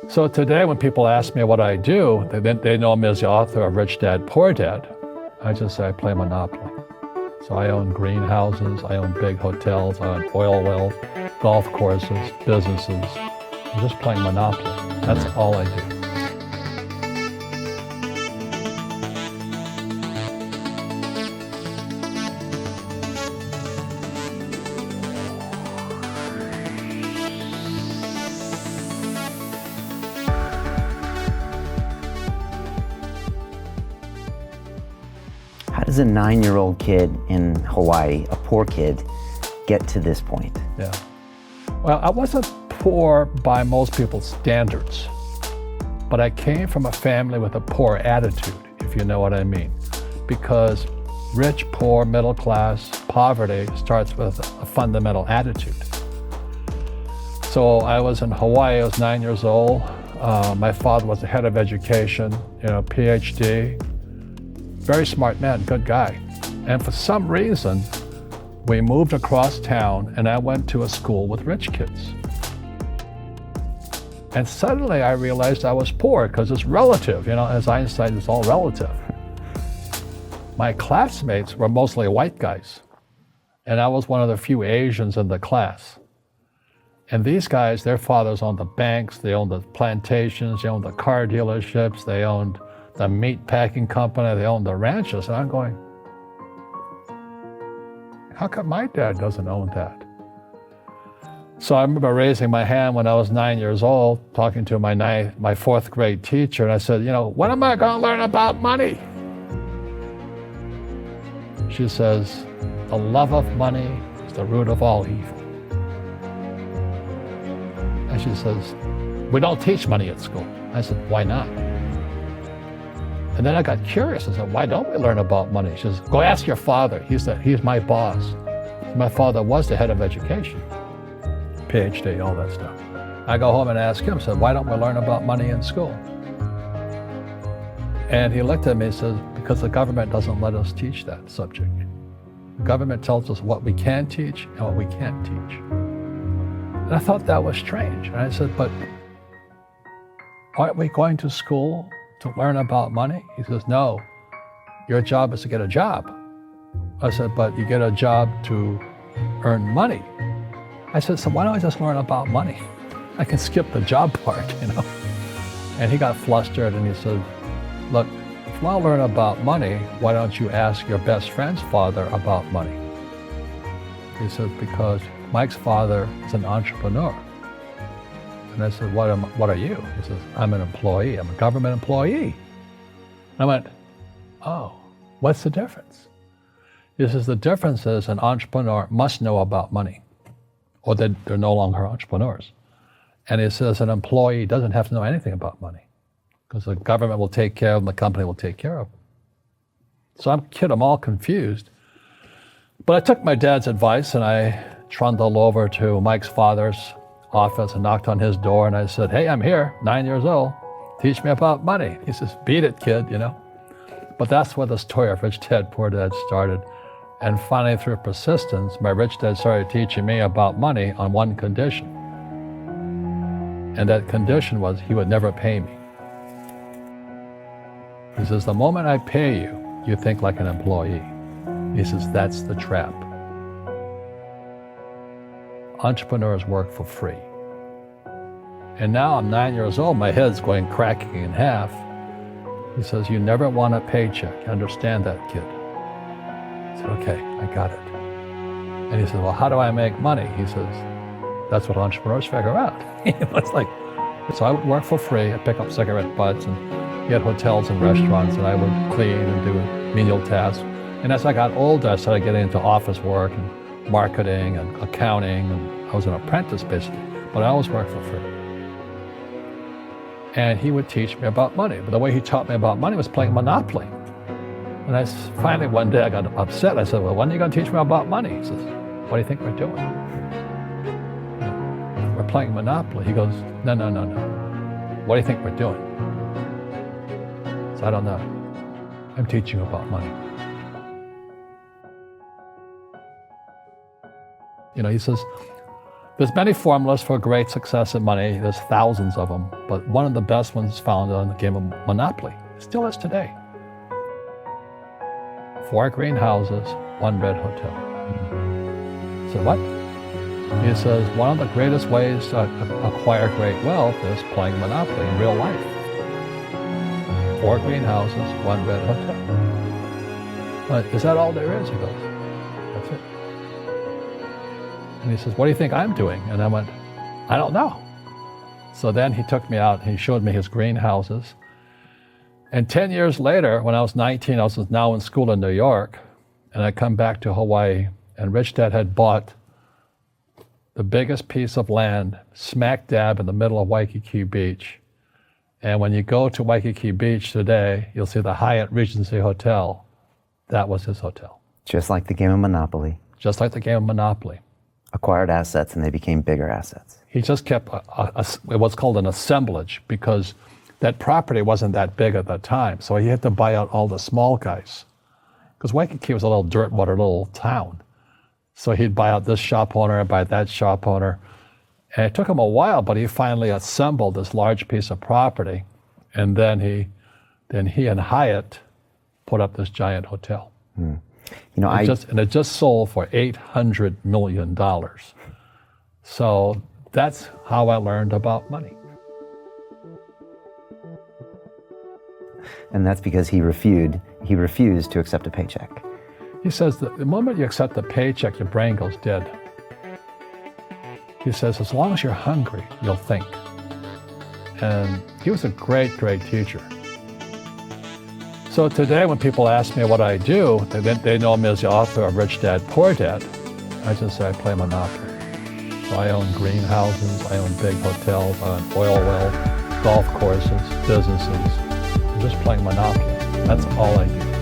So today when people ask me what I do, they know me as the author of Rich Dad, Poor Dad. I just say I play Monopoly. So I own greenhouses, I own big hotels, I own oil wells, golf courses, businesses. I'm just playing Monopoly. That's all I do. How does a 9-year-old kid in Hawaii, a poor kid, get to this point? Yeah. Well, I wasn't poor by most people's standards, but I came from a family with a poor attitude, if you know what I mean. Because rich, poor, middle class, poverty starts with a fundamental attitude. So I was in Hawaii, I was 9 years old. My father was the head of education, PhD. Very smart man, good guy. And for some reason, we moved across town and I went to a school with rich kids. And suddenly I realized I was poor because it's relative, as Einstein, it's all relative. My classmates were mostly white guys, and I was one of the few Asians in the class. And these guys, their fathers owned the banks, they owned the plantations, they owned the car dealerships, they owned the meat packing company, they owned the ranches. And I'm going, how come my dad doesn't own that? So I remember raising my hand when I was 9 years old, talking to my fourth grade teacher, and I said, when am I going to learn about money? She says, the love of money is the root of all evil. And she says, we don't teach money at school. I said, why not? And then I got curious. I said, why don't we learn about money? She says, go ask your father. He's my boss. My father was the head of education, PhD, all that stuff. I go home and ask him, said, why don't we learn about money in school? And he looked at me and says, because the government doesn't let us teach that subject. The government tells us what we can teach and what we can't teach. And I thought that was strange. And I said, but aren't we going to school to learn about money? He says, no, your job is to get a job. I said, but you get a job to earn money. I said, so why don't I just learn about money? I can skip the job part, And he got flustered and he said, look, if you want to learn about money, why don't you ask your best friend's father about money? He says, because Mike's father is an entrepreneur. And I said, what are you? He says, I'm an employee. I'm a government employee. And I went, oh, what's the difference? He says, the difference is an entrepreneur must know about money, or they're no longer entrepreneurs. And he says an employee doesn't have to know anything about money because the government will take care of them, the company will take care of them. So I'm all confused. But I took my dad's advice and I trundled over to Mike's father's office and knocked on his door and I said, hey, I'm here, 9 years old. Teach me about money. He says, beat it, kid, But that's where the story of Rich Dad, Poor Dad started. And finally, through persistence, my rich dad started teaching me about money on one condition. And that condition was he would never pay me. He says, the moment I pay you, you think like an employee. He says, that's the trap. Entrepreneurs work for free. And now I'm 9 years old, my head's going cracking in half. He says, you never want a paycheck. You understand that, kid? I said, okay, I got it. And he said, well, how do I make money? He says, that's what entrepreneurs figure out. It's like, so I would work for free. I'd pick up cigarette butts and get hotels and restaurants, and I would clean and do menial tasks. And as I got older, I started getting into office work and marketing and accounting, and I was an apprentice basically, but I always worked for free. And he would teach me about money, but the way he taught me about money was playing Monopoly. And finally one day I got upset. I said, well, when are you going to teach me about money? He says, what do you think we're doing? We're playing Monopoly. He goes, no. What do you think we're doing? So I don't know. I'm teaching you about money. He says, There's many formulas for great success and money. There's thousands of them, but one of the best ones is found on the game of Monopoly. It still is today. 4 greenhouses, 1 red hotel. So what? He says one of the greatest ways to acquire great wealth is playing Monopoly in real life. 4 greenhouses, 1 red hotel. But is that all there is? He goes, that's it. And he says, what do you think I'm doing? And I went, I don't know. So then he took me out and he showed me his greenhouses. And 10 years later, when I was 19, I was now in school in New York, and I come back to Hawaii, and Rich Dad had bought the biggest piece of land smack dab in the middle of Waikiki Beach. And when you go to Waikiki Beach today, you'll see the Hyatt Regency Hotel. That was his hotel. Just like the game of Monopoly. Just like the game of Monopoly. Acquired assets and they became bigger assets. He just kept what's called an assemblage, because that property wasn't that big at the time. So he had to buy out all the small guys. Because Waikiki was a little dirt water little town. So he'd buy out this shop owner and buy that shop owner. And it took him a while, but he finally assembled this large piece of property. And then he and Hyatt put up this giant hotel. You know, it just sold for $800 million. So that's how I learned about money. And that's because he refused to accept a paycheck. He says that the moment you accept the paycheck, your brain goes dead. He says, as long as you're hungry, you'll think. And he was a great, great teacher. So today when people ask me what I do, they know me as the author of Rich Dad, Poor Dad. I just say I play Monopoly. So I own greenhouses, I own big hotels, I own oil wells, golf courses, businesses. I'm just playing Monopoly. That's all I do.